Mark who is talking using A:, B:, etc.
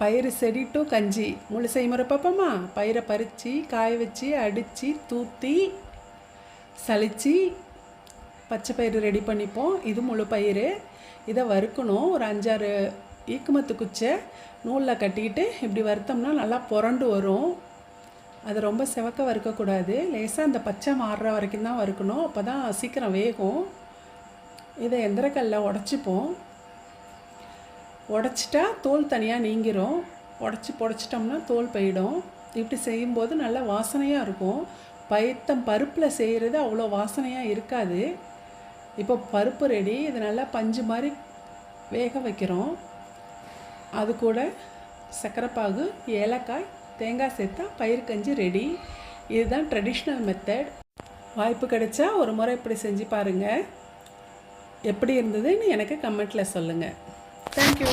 A: பயிறு செடி டு கஞ்சி முழு செய்முறை பார்ப்போமா? பயிரை பறித்து காய வச்சு அடித்து தூற்றி சலித்து பச்சை பயிறு ரெடி பண்ணிப்போம். இது முழு பயிறு. இதை வறுக்கணும். ஒரு 5-6 ஈக்குமத்து குச்சை நூலில் கட்டிக்கிட்டு இப்படி வறுத்தோம்னா நல்லா புரண்டு வரும். அது ரொம்ப செவக்க வறுக்கக்கூடாது. லேசாக அந்த பச்சை மாறுற வரைக்கும் தான் வறுக்கணும். அப்போ தான் சீக்கிரம் வேகும். இதை எந்திரக்கல்ல உடச்சிப்போம். உடச்சிட்டா தோல் தனியாக நீங்கிரும். புடச்சிட்டோம்னா தோல் போயிடும். இப்படி செய்யும்போது நல்ல வாசனையாக இருக்கும். பருப்பில் செய்கிறது அவ்வளோ வாசனையாக இருக்காது. இப்போ பருப்பு ரெடி. இது நல்லா பஞ்சு மாதிரி வேக வைக்கிறோம். அது கூட சர்க்கரைப்பாகு, ஏலக்காய், தேங்காய் சேர்த்தா பயிர் கஞ்சி ரெடி. இதுதான் ட்ரெடிஷ்னல் மெத்தட். வாய்ப்பு கிடைச்சா ஒரு முறை இப்படி செஞ்சு பாருங்கள். எப்படி இருந்ததுன்னு எனக்கு கமெண்ட்டில் சொல்லுங்கள். தேங்க்யூ.